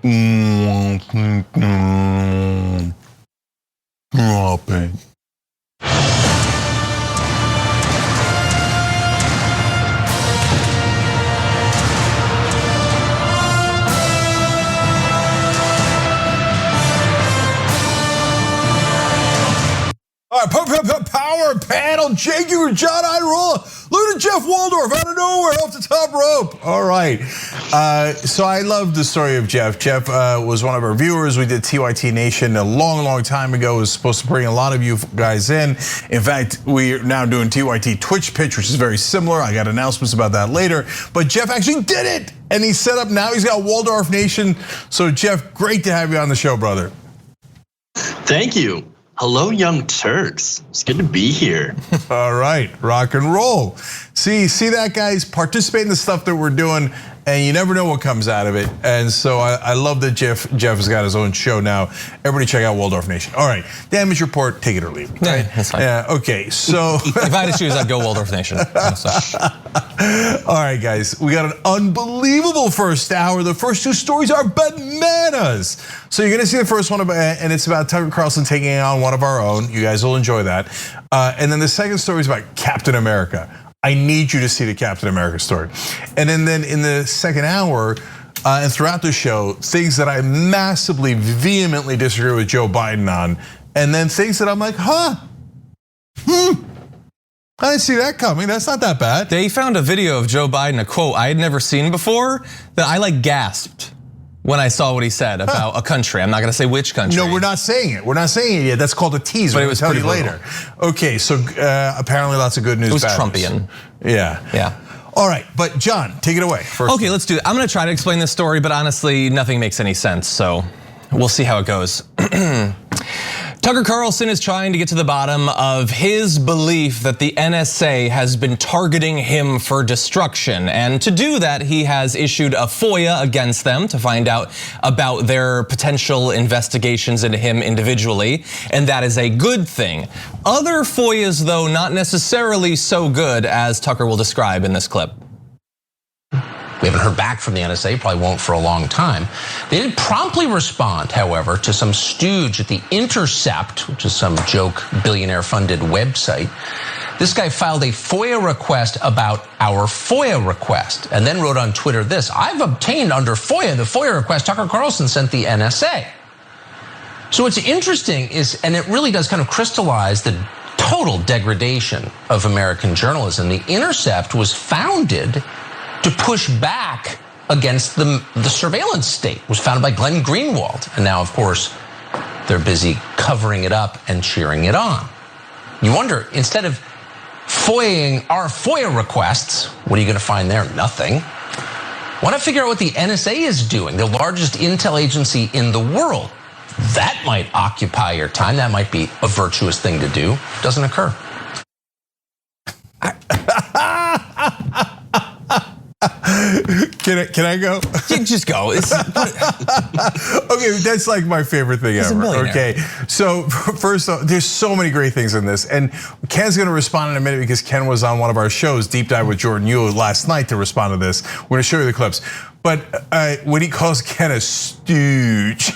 Drop it. All right, power panel. Jake, you were John Irola. Look at Jeff Waldorf out of nowhere off the top rope. All right. So I love the story of Jeff. Jeff was one of our viewers. We did TYT Nation a long time ago. It was supposed to bring a lot of you guys in. In fact, we're now doing TYT Twitch pitch, which is very similar. I got announcements about that later. But Jeff actually did it. And he's set up now. He's got Waldorf Nation. So Jeff, great to have you on the show, brother. Thank you. Hello, Young Turks. It's good to be here. All right, rock and roll. See that, guys? Participate in the stuff that we're doing, and you never know what comes out of it. And so I love that Jeff has got his own show now. Everybody check out Waldorf Nation. All right, damage report, take it or leave it. Right? Yeah, that's fine. Yeah, okay, so. If I had to choose, I'd go Waldorf Nation. All right, guys, we got an unbelievable first hour. The first two stories are bananas. So you're gonna see the first one, and it's about Tucker Carlson taking on one of our own. You guys will enjoy that. And then the second story is about Captain America. I need you to see the Captain America story. And then in the second hour, and throughout the show, things that I massively, vehemently disagree with Joe Biden on, and then things that I'm like, I didn't see that coming. That's not that bad. They found a video of Joe Biden, a quote I had never seen before, that I gasped when I saw what he said about a country. I'm not gonna say which country. No, we're not saying it. We're not saying it yet. That's called a teaser. But it was pretty later. Okay, so apparently lots of good news. It was Trumpian. Yeah. All right, but John, take it away. First. Okay, let's do it. I'm gonna try to explain this story, but honestly, nothing makes any sense. So we'll see how it goes. Tucker Carlson is trying to get to the bottom of his belief that the NSA has been targeting him for destruction. And to do that, he has issued a FOIA against them to find out about their potential investigations into him individually. And that is a good thing. Other FOIAs, though, not necessarily so good, as Tucker will describe in this clip. We haven't heard back from the NSA, probably won't for a long time. They did promptly respond, however, to some stooge at The Intercept, which is some joke billionaire-funded website. This guy filed a FOIA request about our FOIA request, and then wrote on Twitter this: I've obtained under FOIA the FOIA request Tucker Carlson sent the NSA. So what's interesting is, and it really does kind of crystallize the total degradation of American journalism. The Intercept was founded to push back against the surveillance state. It was founded by Glenn Greenwald. And now, of course, they're busy covering it up and cheering it on. You wonder, instead of FOIAing our FOIA requests, what are you gonna find there? Nothing. Want to figure out what the NSA is doing, the largest intel agency in the world. That might occupy your time. That might be a virtuous thing to do. Doesn't occur. Can I go? Just go. Okay, that's like my favorite thing ever. Okay, so first off, there's so many great things in this, and Ken's gonna respond in a minute because Ken was on one of our shows, Deep Dive with Jordan Yu, last night to respond to this. We're gonna show you the clips. But when he calls Ken a stooge.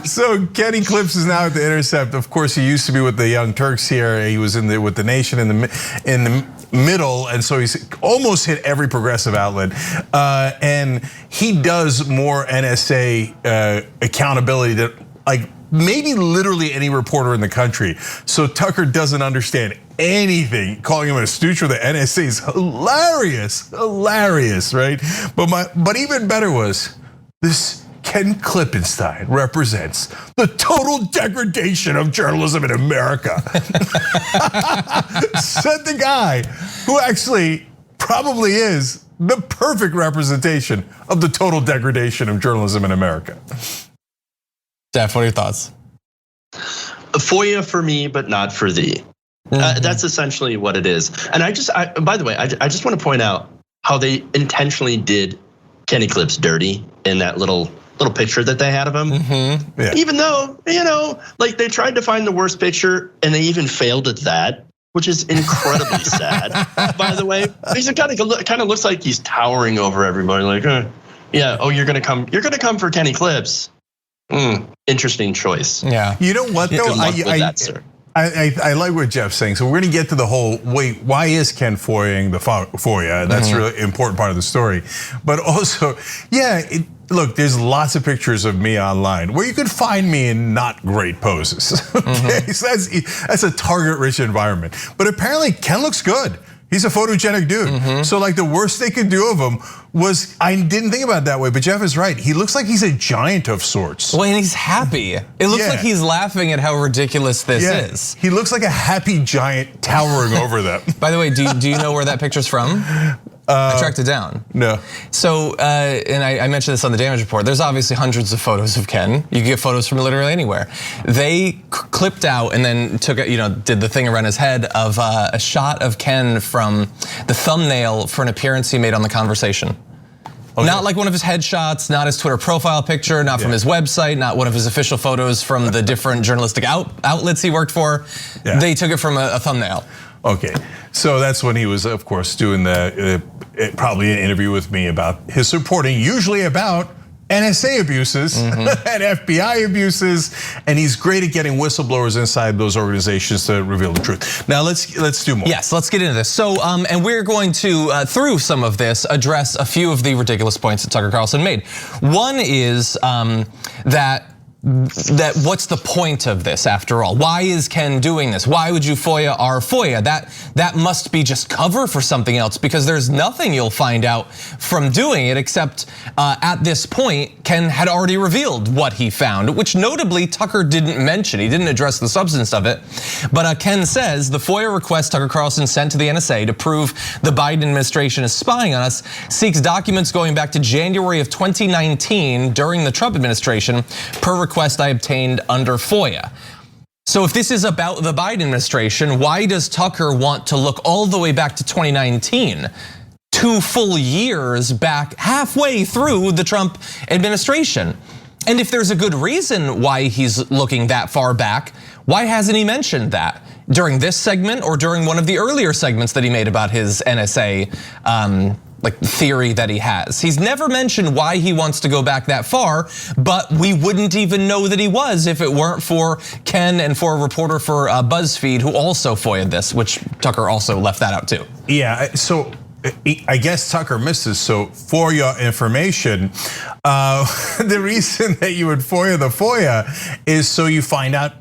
So Kenny Clips is now at The Intercept. Of course, he used to be with the Young Turks here. He was with the Nation in the middle, and so he's almost hit every progressive outlet. And he does more NSA accountability than maybe literally any reporter in the country. So Tucker doesn't understand anything. Calling him a stooge for the NSA is hilarious, right? But even better was this: Ken Klippenstein represents the total degradation of journalism in America. Said the guy who actually probably is the perfect representation of the total degradation of journalism in America. Jeff, what are your thoughts? A FOIA for me, but not for thee. That's essentially what it is. And by the way, I just want to point out how they intentionally did Kenny Clips dirty in that little picture that they had of him. Yeah. Even though, they tried to find the worst picture and they even failed at that, which is incredibly sad, by the way. He kind of looks like he's towering over everybody, like, Yeah. Oh, you're gonna come for Kenny Clips. Interesting choice. Yeah. You know what though? Good luck with that, sir. I like what Jeff's saying. So we're going to get to the whole, wait, why is Ken FOIAing the FOIA? That's a really important part of the story. But also, yeah, look, there's lots of pictures of me online where you can find me in not great poses. Okay, so that's a target-rich environment. But apparently Ken looks good. He's a photogenic dude. So like the worst they could do of him was, I didn't think about it that way, but Jeff is right. He looks like he's a giant of sorts. Well, and he's happy. It looks like he's laughing at how ridiculous this is. He looks like a happy giant towering over them. By the way, do you know where that picture's from? I tracked it down. No. So, and I mentioned this on the damage report. There's obviously hundreds of photos of Ken. You can get photos from literally anywhere. They clipped out and then took it, did the thing around his head of a shot of Ken from the thumbnail for an appearance he made on The Conversation. Okay. Not like one of his headshots, not his Twitter profile picture, not from his website, not one of his official photos from the different journalistic outlets he worked for. Yeah. They took it from a thumbnail. Okay, so that's when he was, of course, doing probably an interview with me about his reporting, usually about NSA abuses and FBI abuses, and he's great at getting whistleblowers inside those organizations to reveal the truth. Now let's do more. Yes, let's get into this. So, and we're going to, through some of this, address a few of the ridiculous points that Tucker Carlson made. One is that what's the point of this after all? Why is Ken doing this? Why would you FOIA our FOIA? That must be just cover for something else, because there's nothing you'll find out from doing it except at this point, Ken had already revealed what he found, which notably Tucker didn't mention. He didn't address the substance of it. But Ken says the FOIA request Tucker Carlson sent to the NSA to prove the Biden administration is spying on us seeks documents going back to January of 2019 during the Trump administration per request I obtained under FOIA. So if this is about the Biden administration, why does Tucker want to look all the way back to 2019? 2 full years back, halfway through the Trump administration. And if there's a good reason why he's looking that far back, why hasn't he mentioned that during this segment or during one of the earlier segments that he made about his NSA theory that he has? He's never mentioned why he wants to go back that far, but we wouldn't even know that he was if it weren't for Ken and for a reporter for BuzzFeed who also FOIA'd this, which Tucker also left that out too. Yeah, so I guess Tucker missed this. So for your information, the reason that you would FOIA the FOIA is so you find out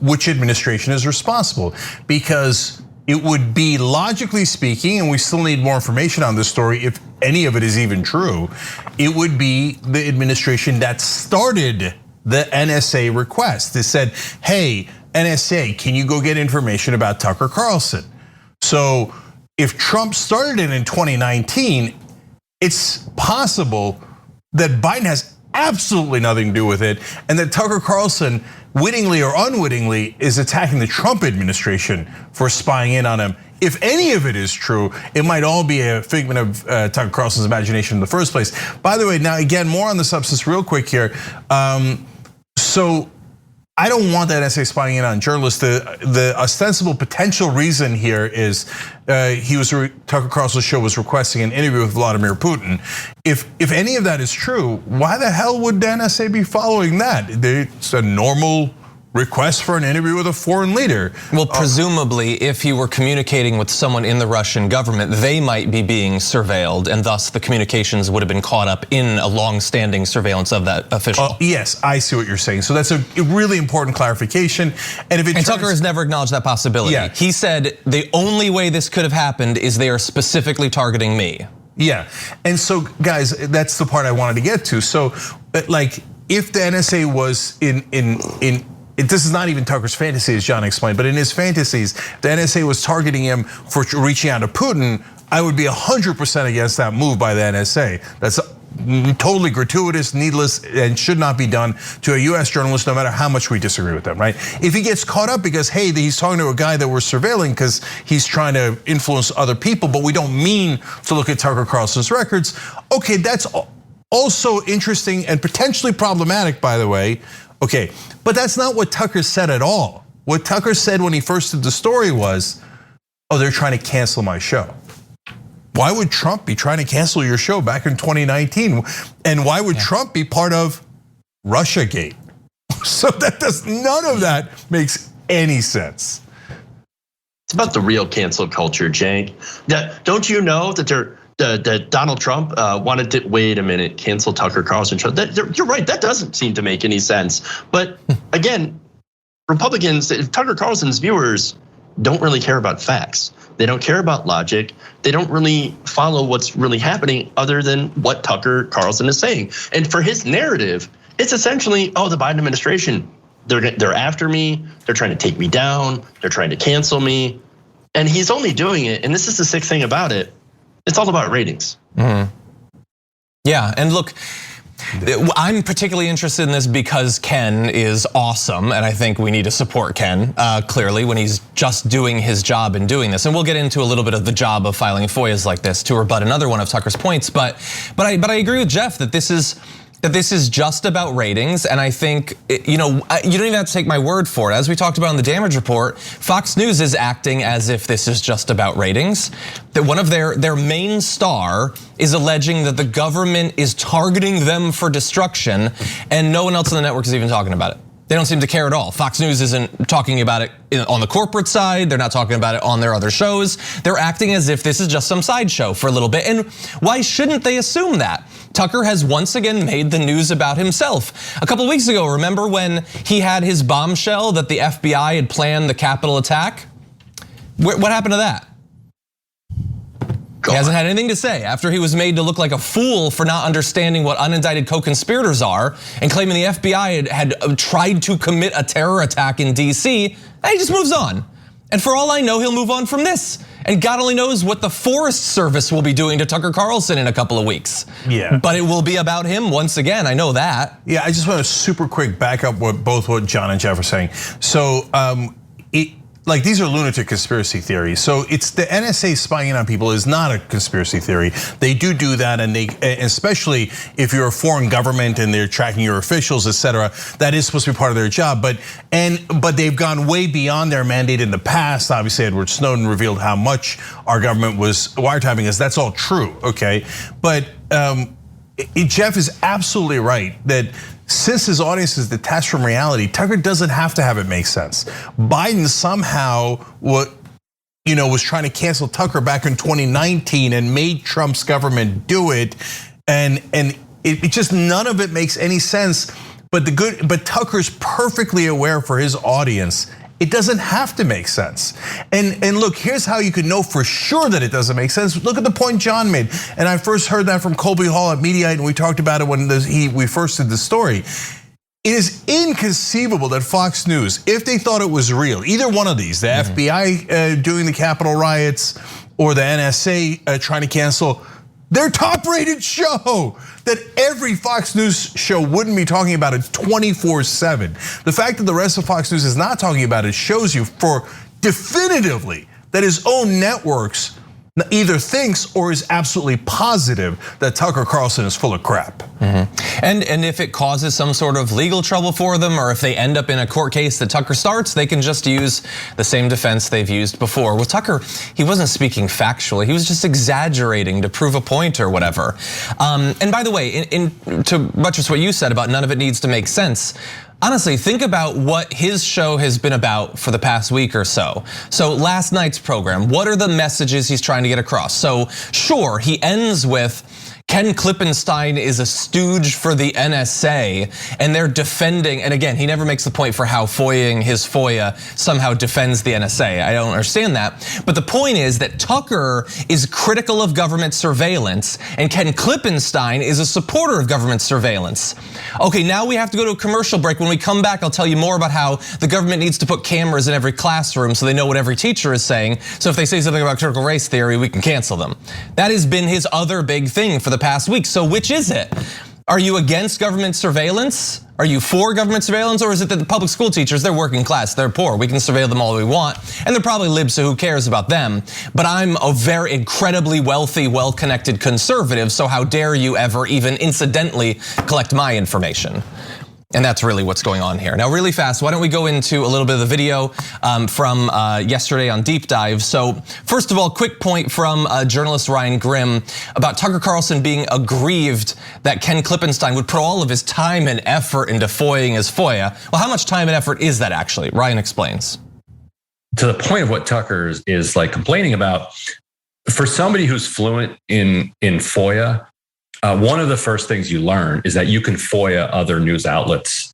which administration is responsible, because it would be, logically speaking, and we still need more information on this story, if any of it is even true, it would be the administration that started the NSA request. They said, hey, NSA, can you go get information about Tucker Carlson? So if Trump started it in 2019, it's possible that Biden has absolutely nothing to do with it, and that Tucker Carlson, wittingly or unwittingly, is attacking the Trump administration for spying in on him. If any of it is true, it might all be a figment of Tucker Carlson's imagination in the first place. By the way, now again, more on the substance real quick here. So I don't want that NSA spying in on journalists. The ostensible potential reason here is Tucker Carlson's show was requesting an interview with Vladimir Putin. If any of that is true, why the hell would the NSA be following that? It's a normal request for an interview with a foreign leader. Well, presumably, if he were communicating with someone in the Russian government, they might be being surveilled, and thus the communications would have been caught up in a long-standing surveillance of that official. Yes, I see what you're saying. So that's a really important clarification. And Tucker has never acknowledged that possibility. Yeah. He said the only way this could have happened is they are specifically targeting me. Yeah, and so guys, that's the part I wanted to get to. So, like, if the NSA was this is not even Tucker's fantasy, as John explained, but in his fantasies, the NSA was targeting him for reaching out to Putin, I would be 100% against that move by the NSA. That's totally gratuitous, needless, and should not be done to a US journalist, no matter how much we disagree with them, right? If he gets caught up because, hey, he's talking to a guy that we're surveilling because he's trying to influence other people, but we don't mean to look at Tucker Carlson's records, okay, that's also interesting and potentially problematic, by the way. Okay, but that's not what Tucker said at all. What Tucker said when he first did the story was, oh, they're trying to cancel my show. Why would Trump be trying to cancel your show back in 2019? And why would Trump be part of Russiagate? So none of that makes any sense. It's about the real cancel culture, Cenk. Don't you know that Donald Trump wanted to, wait a minute, cancel Tucker Carlson show? You're right, that doesn't seem to make any sense. But again, Republicans, Tucker Carlson's viewers don't really care about facts. They don't care about logic. They don't really follow what's really happening other than what Tucker Carlson is saying. And for his narrative, it's essentially, oh, the Biden administration, they're after me. They're trying to take me down. They're trying to cancel me. And he's only doing it, and this is the sick thing about it, it's all about ratings. Mm-hmm. Yeah, and look, I'm particularly interested in this because Ken is awesome, and I think we need to support Ken clearly when he's just doing his job and doing this. And we'll get into a little bit of the job of filing FOIAs like this to rebut another one of Tucker's points. But I agree with Jeff that this is just about ratings, and I think you don't even have to take my word for it. As we talked about in the damage report, Fox News is acting as if this is just about ratings. That one of their main star is alleging that the government is targeting them for destruction, and no one else on the network is even talking about it. They don't seem to care at all. Fox News isn't talking about it on the corporate side. They're not talking about it on their other shows. They're acting as if this is just some sideshow for a little bit. And why shouldn't they assume that? Tucker has once again made the news about himself. A couple of weeks ago, remember when he had his bombshell that the FBI had planned the Capitol attack? What happened to that? He hasn't had anything to say after he was made to look like a fool for not understanding what unindicted co-conspirators are and claiming the FBI had tried to commit a terror attack in DC. And he just moves on. And for all I know, he'll move on from this. And God only knows what the Forest Service will be doing to Tucker Carlson in a couple of weeks. Yeah. But it will be about him once again, I know that. Yeah, I just want to super quick back up what John and Jeff are saying. So like these are lunatic conspiracy theories. So it's the NSA spying on people is not a conspiracy theory. They do that, and especially if you're a foreign government and they're tracking your officials, etc. That is supposed to be part of their job. But they've gone way beyond their mandate in the past. Obviously, Edward Snowden revealed how much our government was wiretapping us. That's all true, okay? But Jeff is absolutely right that since his audience is detached from reality, Tucker doesn't have to have it make sense. Biden somehow was trying to cancel Tucker back in 2019 and made Trump's government do it, and it just none of it makes any sense. But Tucker's perfectly aware for his audience, it doesn't have to make sense. And look, here's how you can know for sure that it doesn't make sense. Look at the point John made. And I first heard that from Colby Hall at Mediaite, and we talked about it when we first did the story. It is inconceivable that Fox News, if they thought it was real, either one of these, the FBI doing the Capitol riots or the NSA trying to cancel their top-rated show, that every Fox News show wouldn't be talking about it 24/7. The fact that the rest of Fox News is not talking about it shows you for definitively that his own networks either thinks or is absolutely positive that Tucker Carlson is full of crap. And if it causes some sort of legal trouble for them, or if they end up in a court case that Tucker starts, they can just use the same defense they've used before. With Tucker, he wasn't speaking factually, he was just exaggerating to prove a point or whatever. And by the way, to buttress what you said about none of it needs to make sense, honestly, think about what his show has been about for the past week or so. So last night's program, what are the messages he's trying to get across? So sure, he ends with Ken Klippenstein is a stooge for the NSA, and they're defending, and again, he never makes the point for how FOIAing his FOIA somehow defends the NSA. I don't understand that. But the point is that Tucker is critical of government surveillance, and Ken Klippenstein is a supporter of government surveillance. Okay, now we have to go to a commercial break. When we come back, I'll tell you more about how the government needs to put cameras in every classroom so they know what every teacher is saying. So if they say something about critical race theory, we can cancel them. That has been his other big thing for the past week. So which is it? Are you against government surveillance? Are you for government surveillance? Or is it that the public school teachers, they're working class, they're poor, we can surveil them all we want, and they're probably libs, so who cares about them? But I'm a very incredibly wealthy, well-connected conservative, so how dare you ever even incidentally collect my information? And that's really what's going on here. Now, really fast, why don't we go into a little bit of the video from yesterday on Deep Dive. So first of all, quick point from journalist Ryan Grimm about Tucker Carlson being aggrieved that Ken Klippenstein would put all of his time and effort into FOIAing his FOIA. Well, how much time and effort is that actually? Ryan explains. To the point of what Tucker is like complaining about, for somebody who's fluent in FOIA, one of the first things you learn is that you can FOIA other news outlets,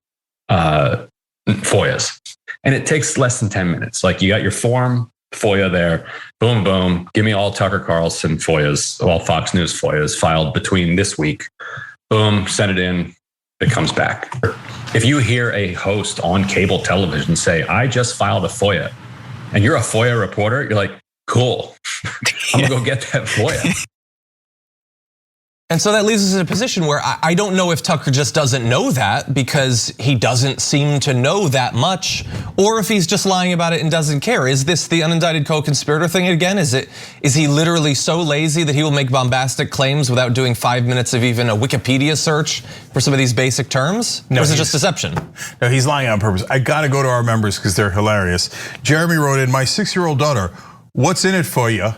FOIAs. And it takes less than 10 minutes. Like you got your form, FOIA there, boom, boom. Give me all Tucker Carlson FOIAs, all Fox News FOIAs filed between this week. Boom, send it in, it comes back. If you hear a host on cable television say, I just filed a FOIA, and you're a FOIA reporter, you're like, cool, I'm gonna go get that FOIA. And so that leaves us in a position where I don't know if Tucker just doesn't know that because he doesn't seem to know that much, or if he's just lying about it and doesn't care. Is this the unindicted co-conspirator thing again? Is he literally so lazy that he will make bombastic claims without doing 5 minutes of even a Wikipedia search for some of these basic terms? No, or is it just deception? No, he's lying on purpose. I gotta go to our members because they're hilarious. Jeremy wrote in, my 6-year-old daughter, what's in it for you?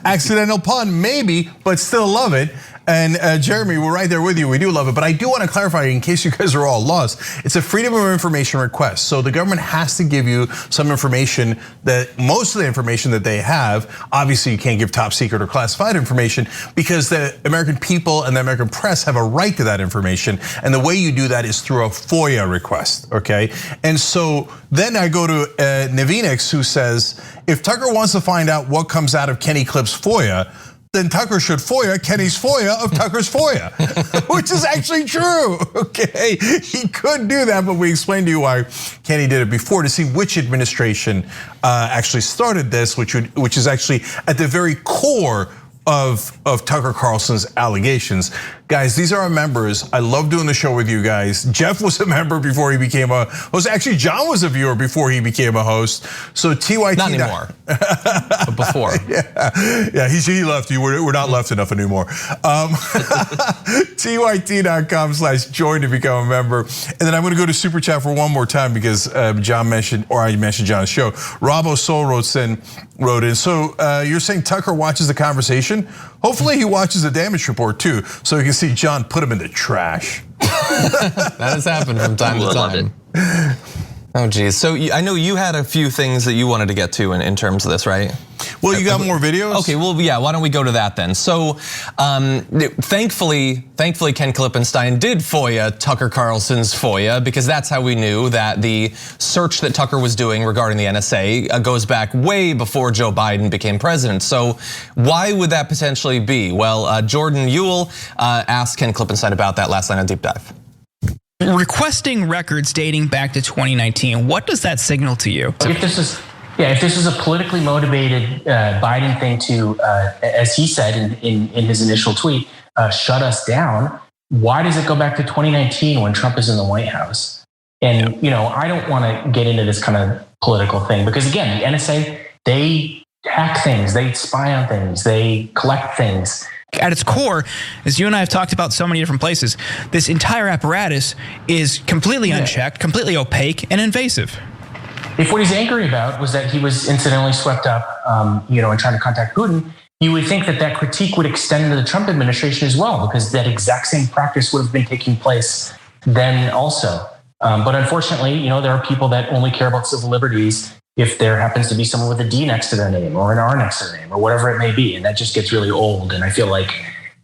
Accidental pun, maybe, but still love it. And Jeremy, we're right there with you. We do love it, but I do want to clarify in case you guys are all lost. It's a freedom of information request. So the government has to give you some information that most of the information that they have, obviously you can't give top secret or classified information because the American people and the American press have a right to that information. And the way you do that is through a FOIA request, okay? And so then I go to Navinix who says, if Tucker wants to find out what comes out of Kenny Klipped's FOIA, then Tucker should FOIA Kenny's FOIA of Tucker's FOIA, which is actually true, okay? He could do that, but we explained to you why Kenny did it before to see which administration actually started this, which is actually at the very core of Tucker Carlson's allegations. Guys, these are our members. I love doing the show with you guys. Jeff was a member before he became a host. Actually, John was a viewer before he became a host. So TYT. Not anymore, but before. Yeah, he left. We're not left enough anymore. TYT.com/join to become a member. And then I'm gonna go to Super Chat for one more time because John mentioned, or I mentioned John's show. Robo Soul wrote in. So you're saying Tucker watches the conversation? Hopefully he watches the damage report too, so you can see John put him in the trash. That has happened from time to time. Oh geez, so I know you had a few things that you wanted to get to in terms of this, right? Well, you got more videos? Okay, well, yeah, why don't we go to that then? So, thankfully, Ken Klippenstein did FOIA Tucker Carlson's FOIA because that's how we knew that the search that Tucker was doing regarding the NSA goes back way before Joe Biden became president. So why would that potentially be? Well, Jordan Ewell asked Ken Klippenstein about that last night on Deep Dive. Requesting records dating back to 2019, what does that signal to you? If this is a politically motivated Biden thing to, as he said in his initial tweet, shut us down, why does it go back to 2019 when Trump is in the White House? And I don't want to get into this kind of political thing because again, the NSA, they hack things, they spy on things, they collect things. At its core, as you and I have talked about so many different places, this entire apparatus is completely unchecked, completely opaque, and invasive. If what he's angry about was that he was incidentally swept up, and trying to contact Putin, you would think that critique would extend into the Trump administration as well, because that exact same practice would have been taking place then also. But unfortunately, there are people that only care about civil liberties if there happens to be someone with a D next to their name or an R next to their name or whatever it may be. And that just gets really old. And I feel like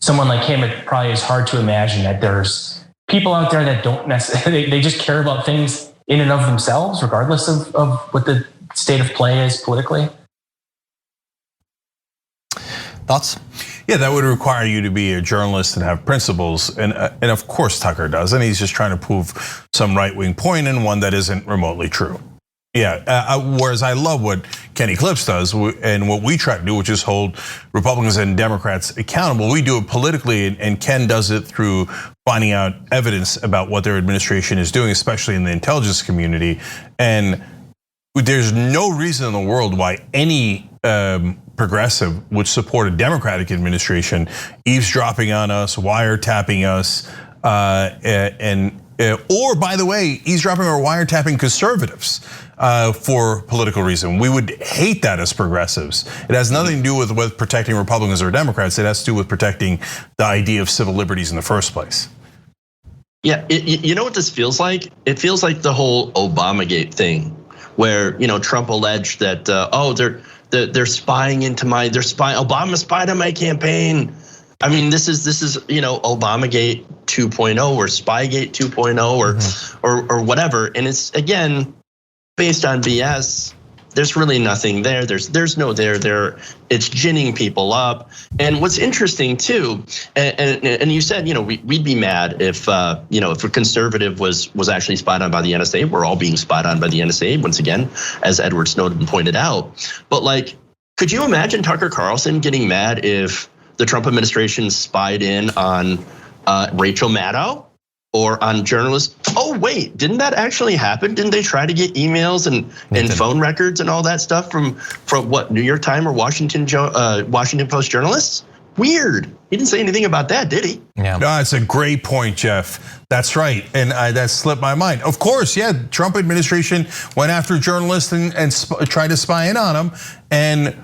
someone like him, it probably is hard to imagine that there's people out there that don't necessarily, they just care about things in and of themselves, regardless of what the state of play is politically. Thoughts? Yeah, that would require you to be a journalist and have principles, and of course Tucker does, and he's just trying to prove some right-wing point and one that isn't remotely true. Yeah, whereas I love what Kenny Klipped does and what we try to do, which is hold Republicans and Democrats accountable. We do it politically, and Ken does it through finding out evidence about what their administration is doing, especially in the intelligence community. And there's no reason in the world why any progressive would support a Democratic administration eavesdropping on us, wiretapping us, or by the way, eavesdropping or wiretapping conservatives for political reason. We would hate that as progressives. It has nothing to do with protecting Republicans or Democrats. It has to do with protecting the idea of civil liberties in the first place. Yeah, you know what this feels like? It feels like the whole Obamagate thing, where Trump alleged that they're spying into Obama spied on my campaign. I mean, this is Obamagate 2.0 or Spygate 2.0 or whatever, and it's again based on BS. There's really nothing there. There's no there. It's ginning people up. And what's interesting too, and you said we'd be mad if if a conservative was actually spied on by the NSA. We're all being spied on by the NSA once again, as Edward Snowden pointed out. But like, could you imagine Tucker Carlson getting mad if the Trump administration spied in on Rachel Maddow or on journalists? Oh wait, didn't that actually happen? Didn't they try to get emails and phone records and all that stuff from what, New York Times or Washington Post journalists? Weird. He didn't say anything about that, did he? Yeah. No, it's a great point, Jeff. That's right, and that slipped my mind. Of course, yeah, Trump administration went after journalists and tried to spy in on them. And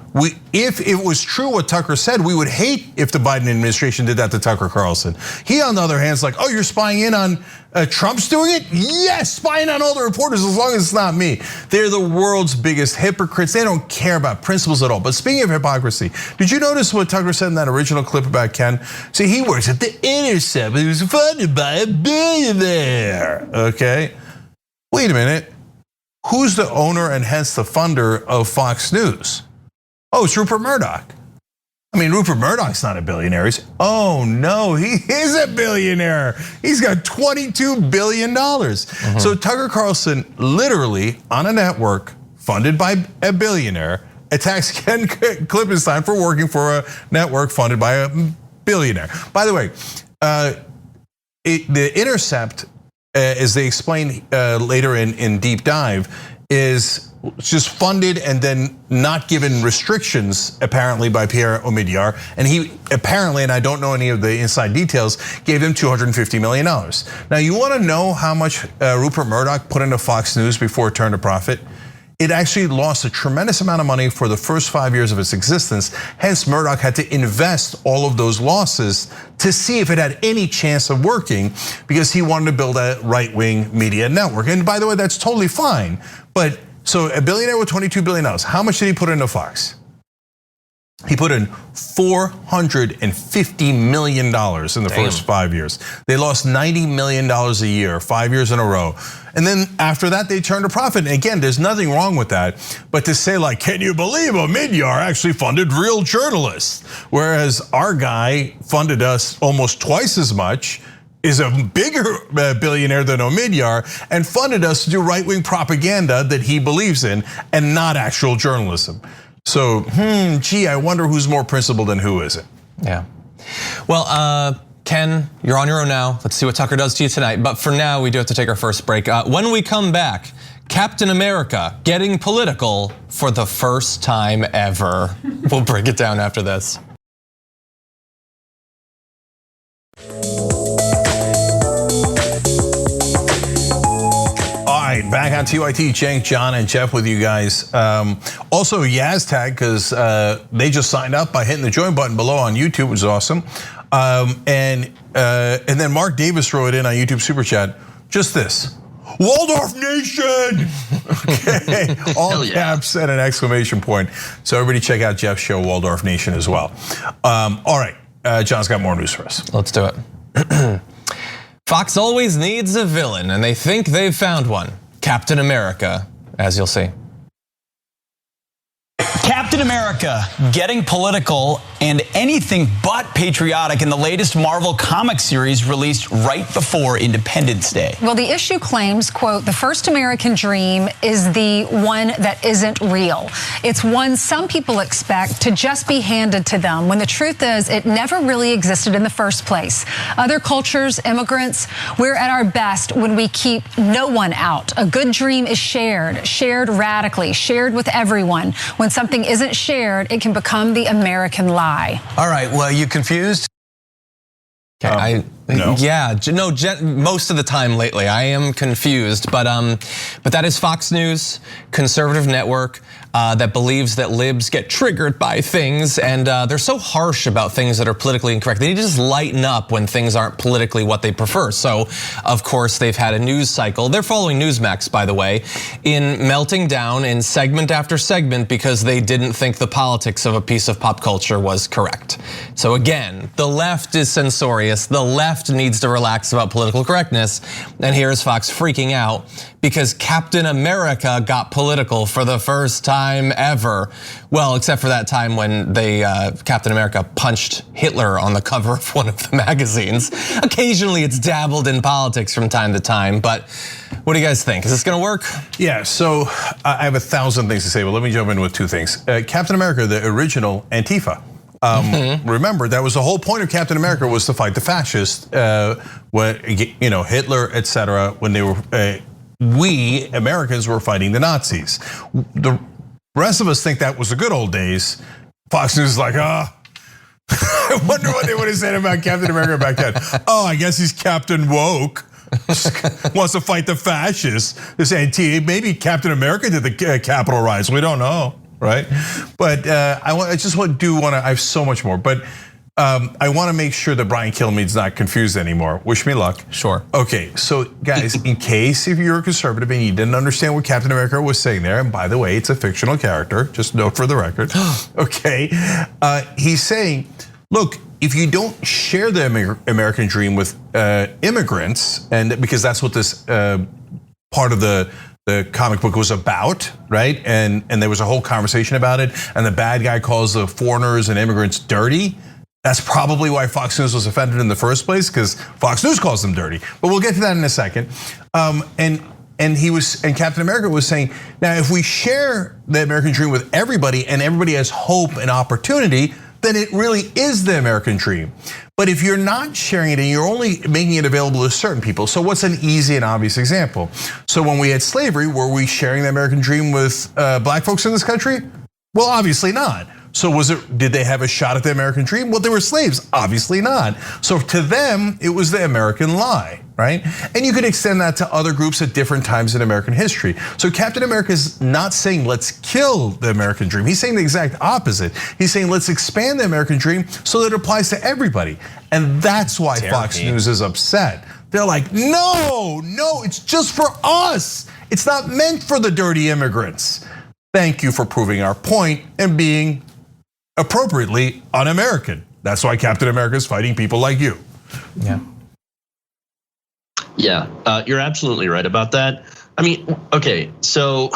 if it was true what Tucker said, we would hate if the Biden administration did that to Tucker Carlson. He, on the other hand, is like, oh, you're spying in on Trump's doing it? Yes, spying on all the reporters as long as it's not me. They're the world's biggest hypocrites. They don't care about principles at all. But speaking of hypocrisy, did you notice what Tucker said in that original clip about Ken? See, he works at The Intercept. He was funded by a billionaire, okay? Wait a minute. Who's the owner and hence the funder of Fox News? Oh, it's Rupert Murdoch. I mean, Rupert Murdoch's not a billionaire. Oh no, he is a billionaire. He's got $22 billion. So Tucker Carlson literally on a network funded by a billionaire attacks Ken Klippenstein for working for a network funded by a billionaire. By the way, The Intercept, as they explain later in Deep Dive, is just funded and then not given restrictions, apparently, by Pierre Omidyar. And he apparently, and I don't know any of the inside details, gave him $250 million. Now, you wanna know how much Rupert Murdoch put into Fox News before it turned a profit? It actually lost a tremendous amount of money for the first 5 years of its existence. Hence, Murdoch had to invest all of those losses to see if it had any chance of working, because he wanted to build a right-wing media network. And by the way, that's totally fine. But so a billionaire with $22 billion, how much did he put into Fox? He put in $450 million in the first 5 years. They lost $90 million a year, 5 years in a row. And then after that, they turned a profit. And again, there's nothing wrong with that. But to say like, can you believe Omidyar actually funded real journalists? Whereas our guy funded us almost twice as much, is a bigger billionaire than Omidyar, and funded us to do right-wing propaganda that he believes in and not actual journalism. So, gee, I wonder who's more principled and who isn't. Yeah. Well, Ken, you're on your own now. Let's see what Tucker does to you tonight. But for now, we do have to take our first break. When we come back, Captain America getting political for the first time ever. We'll break it down after this. Back on TYT, Cenk, John, and Jeff with you guys. Also, Yaztag, because they just signed up by hitting the join button below on YouTube, which is awesome. And then Mark Davis wrote in on YouTube Super Chat, just this: Waldorf Nation! Okay, all caps and an exclamation point. So everybody check out Jeff's show, Waldorf Nation, as well. All right, John's got more news for us. Let's do it. Fox always needs a villain, and they think they've found one. Captain America, as you'll see. Captain America getting political and anything but patriotic in the latest Marvel comic series released right before Independence Day. Well, the issue claims, quote, the first American dream is the one that isn't real. It's one some people expect to just be handed to them, when the truth is it never really existed in the first place. Other cultures, immigrants, we're at our best when we keep no one out. A good dream is shared radically, shared with everyone. When something isn't shared, it can become the American lie. All right, well, you confused? Okay, No. Yeah, no. Most of the time lately, I am confused. But that is Fox News, conservative network that believes that libs get triggered by things, and they're so harsh about things that are politically incorrect. They need to just lighten up when things aren't politically what they prefer. So, of course, they've had a news cycle. They're following Newsmax, by the way, in melting down in segment after segment because they didn't think the politics of a piece of pop culture was correct. So again, the left is censorious. The left needs to relax about political correctness. And here's Fox freaking out because Captain America got political for the first time ever. Well, except for that time when Captain America punched Hitler on the cover of one of the magazines. Occasionally it's dabbled in politics from time to time, but what do you guys think? Is this gonna work? Yeah, so I have 1,000 things to say, but let me jump in with 2 things. Captain America, the original Antifa. Remember, that was the whole point of Captain America was to fight the fascists, when Hitler, etc. When they were, we Americans were fighting the Nazis. The rest of us think that was the good old days. Fox News is like, I wonder what they would have said about Captain America back then. Oh, I guess he's Captain Woke. Wants to fight the fascists. This Antifa, maybe Captain America did the Capitol riots. We don't know. Right, but I just want to I have so much more, but I want to make sure that Brian Kilmeade's not confused anymore. Wish me luck. Sure. Okay, so guys, in case if you're a conservative and you didn't understand what Captain America was saying there, and by the way, it's a fictional character, just note for the record. Okay, he's saying, look, if you don't share the American dream with immigrants, and because that's what this part of the comic book was about, right? And there was a whole conversation about it. And the bad guy calls the foreigners and immigrants dirty. That's probably why Fox News was offended in the first place, because Fox News calls them dirty. But we'll get to that in a second. And Captain America was saying, now if we share the American dream with everybody and everybody has hope and opportunity, then it really is the American dream. But if you're not sharing it and you're only making it available to certain people, so what's an easy and obvious example? So when we had slavery, were we sharing the American dream with black folks in this country? Well, obviously not. So did they have a shot at the American dream? Well, they were slaves, obviously not. So to them, it was the American lie, right? And you could extend that to other groups at different times in American history. So Captain America is not saying let's kill the American dream. He's saying the exact opposite. He's saying let's expand the American dream so that it applies to everybody. And that's why Fox News is upset. They're like, no, it's just for us. It's not meant for the dirty immigrants. Thank you for proving our point and being appropriately un-American. That's why Captain America is fighting people like you. Yeah, you're absolutely right about that. I mean, okay, so,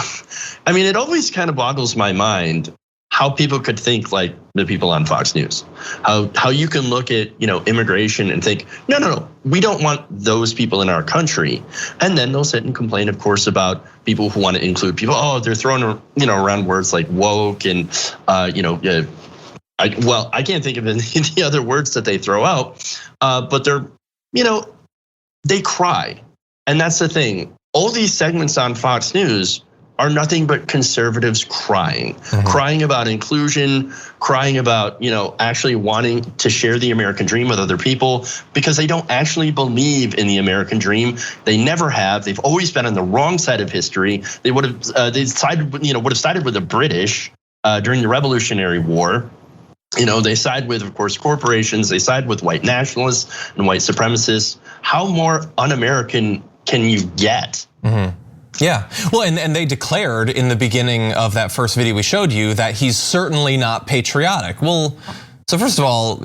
I mean, it always kind of boggles my mind how people could think like the people on Fox News. How you can look at, immigration and think, no, we don't want those people in our country. And then they'll sit and complain, of course, about people who want to include people. Oh, they're throwing, around words like woke and, I can't think of any of the other words that they throw out, but they're, they cry. And that's the thing. All these segments on Fox News are nothing but conservatives crying, crying about inclusion, crying about, actually wanting to share the American dream with other people because they don't actually believe in the American dream. They never have. They've always been on the wrong side of history. They would have, would have sided with the British during the Revolutionary War. They side with, of course, corporations. They side with white nationalists and white supremacists. How more un-American can you get? Yeah, well, and they declared in the beginning of that first video we showed you that he's certainly not patriotic. Well, so first of all,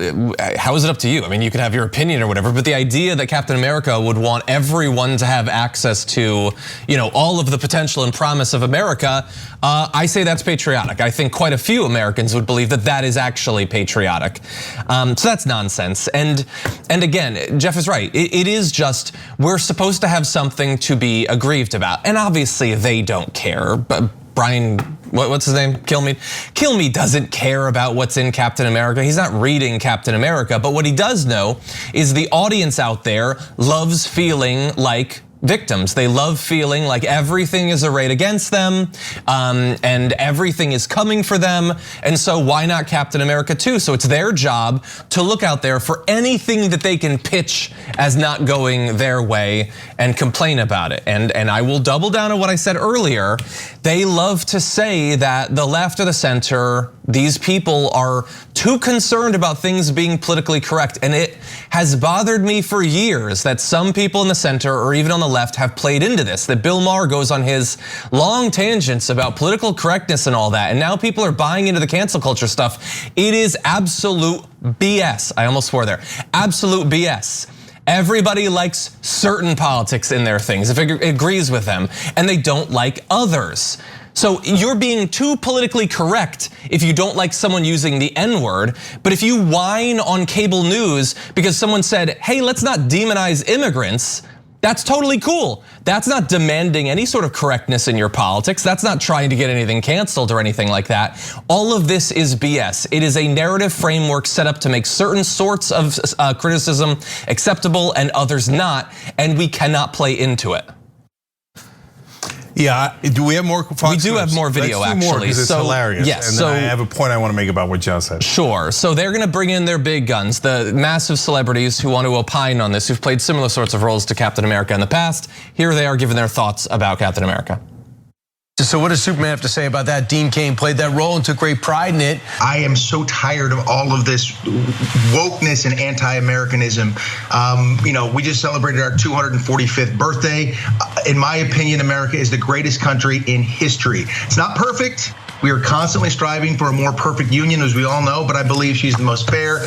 how is it up to you? I mean, you can have your opinion or whatever, but the idea that Captain America would want everyone to have access to, all of the potential and promise of America, I say that's patriotic. I think quite a few Americans would believe that that is actually patriotic. So that's nonsense. And again, Jeff is right. It is just, we're supposed to have something to be aggrieved about. And obviously they don't care, but Brian, what's his name? Kilmeade? Kilmeade doesn't care about what's in Captain America. He's not reading Captain America, but what he does know is the audience out there loves feeling like victims. They love feeling like everything is arrayed against them and everything is coming for them. And so why not Captain America too? So it's their job to look out there for anything that they can pitch as not going their way and complain about it. And I will double down on what I said earlier. They love to say that the left or the center, these people are too concerned about things being politically correct. And it has bothered me for years that some people in the center or even on the left have played into this, that Bill Maher goes on his long tangents about political correctness and all that. And now people are buying into the cancel culture stuff. It is absolute BS. I almost swore there. Absolute BS. Everybody likes certain politics in their things if it agrees with them, and they don't like others. So you're being too politically correct if you don't like someone using the N-word, but if you whine on cable news because someone said, hey, let's not demonize immigrants, that's totally cool. That's not demanding any sort of correctness in your politics. That's not trying to get anything canceled or anything like that. All of this is BS. It is a narrative framework set up to make certain sorts of criticism acceptable and others not, and we cannot play into it. Yeah, do we have more? We do have more video, actually. More because it's hilarious. Yes, and then I have a point I want to make about what John said. Sure. So they're going to bring in their big guns, the massive celebrities who want to opine on this, who've played similar sorts of roles to Captain America in the past. Here they are giving their thoughts about Captain America. So what does Superman have to say about that? Dean Cain played that role and took great pride in it. I am so tired of all of this wokeness and anti-Americanism. We just celebrated our 245th birthday. In my opinion, America is the greatest country in history. It's not perfect. We are constantly striving for a more perfect union, as we all know, but I believe she's the most fair,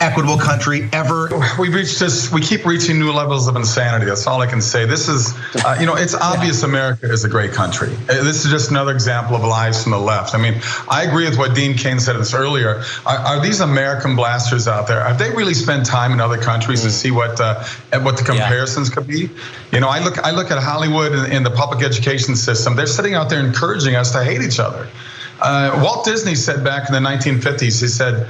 equitable country ever. We keep reaching new levels of insanity. That's all I can say. This is, it's obvious America is a great country. This is just another example of lies from the left. I mean, I agree with what Dean Cain said this earlier. Are these American blasters out there? Have they really spent time in other countries to see what the comparisons could be? I look at Hollywood and the public education system. They're sitting out there encouraging us to hate each other. Walt Disney said back in the 1950s, he said,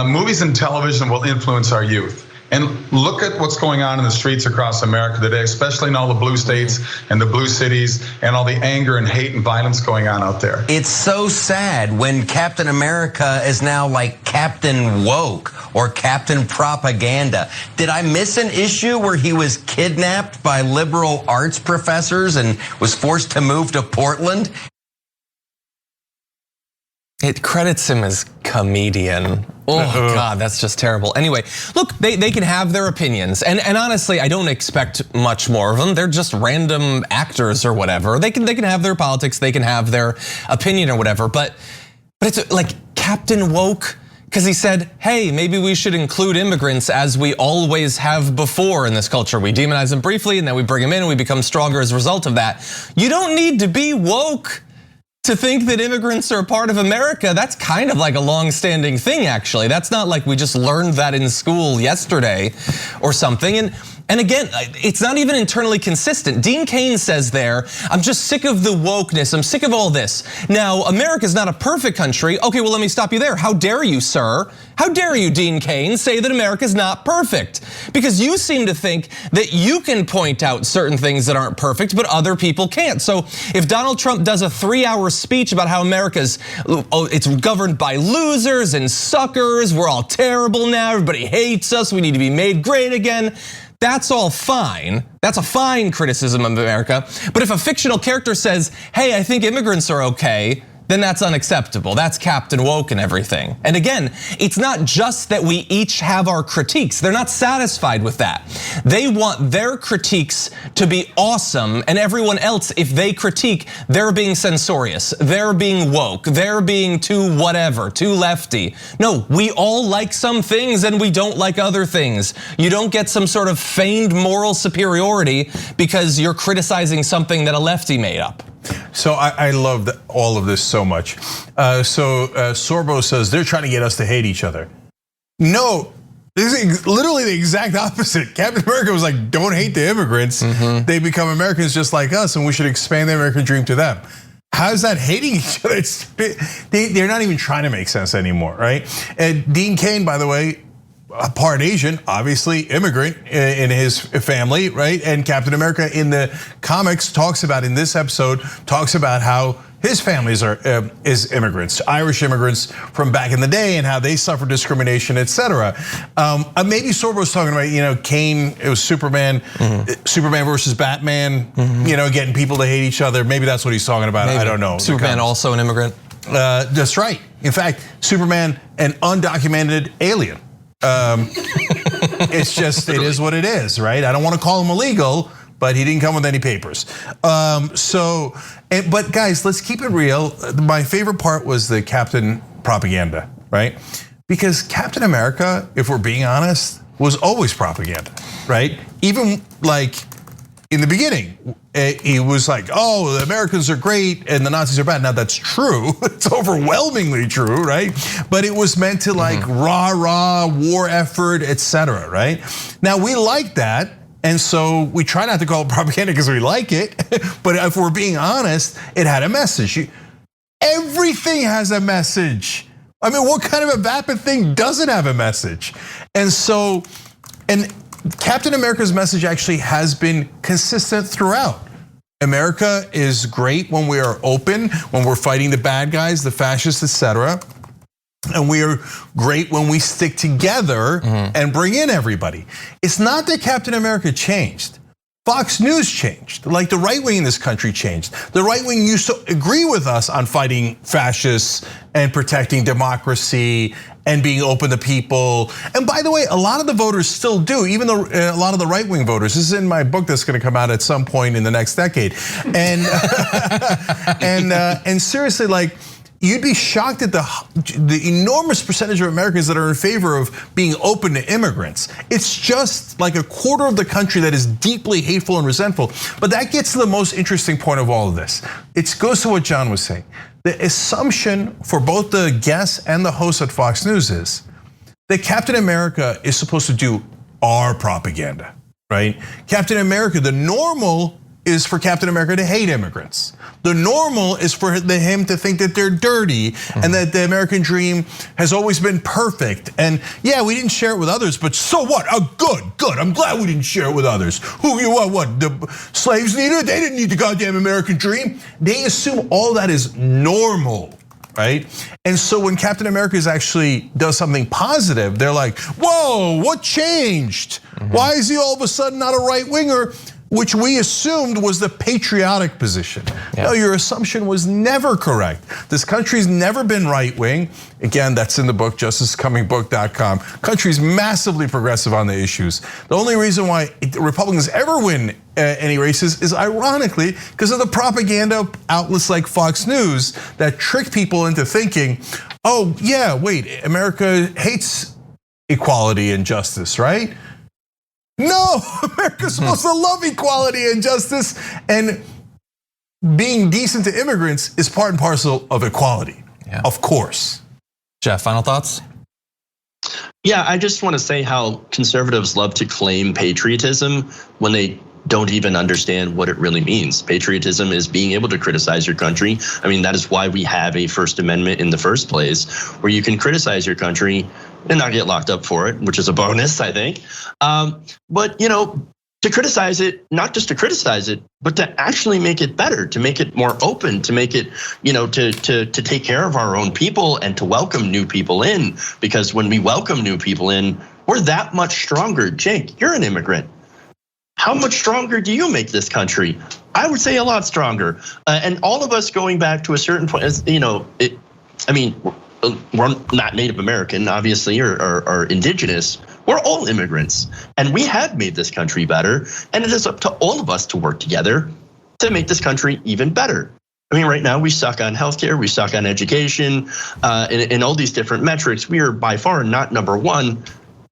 movies and television will influence our youth. And look at what's going on in the streets across America today, especially in all the blue states and the blue cities and all the anger and hate and violence going on out there. It's so sad when Captain America is now like Captain Woke or Captain Propaganda. Did I miss an issue where he was kidnapped by liberal arts professors and was forced to move to Portland? It credits him as comedian. Oh God, that's just terrible. Anyway, look, they can have their opinions. And honestly, I don't expect much more of them. They're just random actors or whatever. They can have their politics, they can have their opinion or whatever. But it's like Captain Woke, because he said, hey, maybe we should include immigrants as we always have before in this culture. We demonize them briefly and then we bring them in and we become stronger as a result of that. You don't need to be woke to think that immigrants are a part of America. That's kind of like a long-standing thing, actually. That's not like we just learned that in school yesterday or something. And again, it's not even internally consistent. Dean Cain says there, I'm just sick of the wokeness. I'm sick of all this. Now, America's not a perfect country. Okay, well, let me stop you there. How dare you, sir? How dare you, Dean Cain, say that America's not perfect? Because you seem to think that you can point out certain things that aren't perfect, but other people can't. So if Donald Trump does a 3-hour speech about how America's, it's governed by losers and suckers, we're all terrible now, everybody hates us, we need to be made great again. That's all fine. That's a fine criticism of America. But if a fictional character says, hey, I think immigrants are okay, then that's unacceptable. That's Captain Woke and everything. And again, it's not just that we each have our critiques. They're not satisfied with that. They want their critiques to be awesome, and everyone else, if they critique, they're being censorious, they're being woke, they're being too whatever, too lefty. No, we all like some things and we don't like other things. You don't get some sort of feigned moral superiority because you're criticizing something that a lefty made up. So I loved all of this so much. Sorbo says they're trying to get us to hate each other. No, this is literally the exact opposite. Captain America was like, don't hate the immigrants. They become Americans just like us and we should expand the American dream to them. How's that hating each other? They're not even trying to make sense anymore, right? And Dean Cain, by the way, part Asian, obviously immigrant in his family, right? And Captain America in the comics talks about, in this episode, talks about how his families is immigrants, Irish immigrants from back in the day, and how they suffered discrimination, etc. Maybe Sorbo was talking about, Kane, it was Superman, Superman versus Batman, getting people to hate each other. Maybe that's what he's talking about. Maybe. I don't know. Superman also an immigrant. That's right. In fact, Superman, an undocumented alien. It's just, it is what it is, right? I don't want to call him illegal, but he didn't come with any papers. But guys, let's keep it real. My favorite part was the Captain propaganda, right? Because Captain America, if we're being honest, was always propaganda, right? Even like in the beginning, he was like, oh, the Americans are great and the Nazis are bad. Now that's true, it's overwhelmingly true, right? But it was meant to like rah, war effort, etc., right? Now we like that. And so we try not to call it propaganda because we like it, but if we're being honest, it had a message. Everything has a message. I mean, what kind of a vapid thing doesn't have a message? And Captain America's message actually has been consistent throughout. America is great when we are open, when we're fighting the bad guys, the fascists, etc. And we are great when we stick together and bring in everybody. It's not that Captain America changed. Fox News changed, like the right wing in this country changed. The right wing used to agree with us on fighting fascists and protecting democracy and being open to people. And by the way, a lot of the voters still do, even though a lot of the right wing voters. This is in my book that's gonna come out at some point in the next decade. And and seriously, like, you'd be shocked at the enormous percentage of Americans that are in favor of being open to immigrants. It's just like a quarter of the country that is deeply hateful and resentful. But that gets to the most interesting point of all of this. It goes to what John was saying. The assumption for both the guests and the hosts at Fox News is that Captain America is supposed to do our propaganda, right? Captain America, the normal is for Captain America to hate immigrants. The normal is for him to think that they're dirty and that the American dream has always been perfect. And yeah, we didn't share it with others, but so what? Oh, good. I'm glad we didn't share it with others. What? The slaves needed it? They didn't need the goddamn American dream. They assume all that is normal, right? And so when Captain America actually does something positive, they're like, whoa, what changed? Why is he all of a sudden not a right winger? Which we assumed was the patriotic position. Yeah. No, your assumption was never correct. This country's never been right wing. Again, that's in the book, justicecomingbook.com. Country's massively progressive on the issues. The only reason why Republicans ever win any races is ironically because of the propaganda outlets like Fox News that trick people into thinking, oh yeah, wait, America hates equality and justice, right? No, America's supposed to love equality and justice, and being decent to immigrants is part and parcel of equality, of course. Jeff, final thoughts? Yeah, I just want to say how conservatives love to claim patriotism when they don't even understand what it really means. Patriotism is being able to criticize your country. I mean, that is why we have a First Amendment in the first place, where you can criticize your country and not get locked up for it, which is a bonus, I think. But to criticize it, not just to criticize it, but to actually make it better, to make it more open, to make it, to take care of our own people and to welcome new people in. Because when we welcome new people in, we're that much stronger. Jake, you're an immigrant. How much stronger do you make this country? I would say a lot stronger. And all of us going back to a certain point, we're not Native American, obviously, or indigenous. We're all immigrants, and we have made this country better. And it is up to all of us to work together to make this country even better. I mean, right now we suck on healthcare, we suck on education, in all these different metrics. We are by far not number one.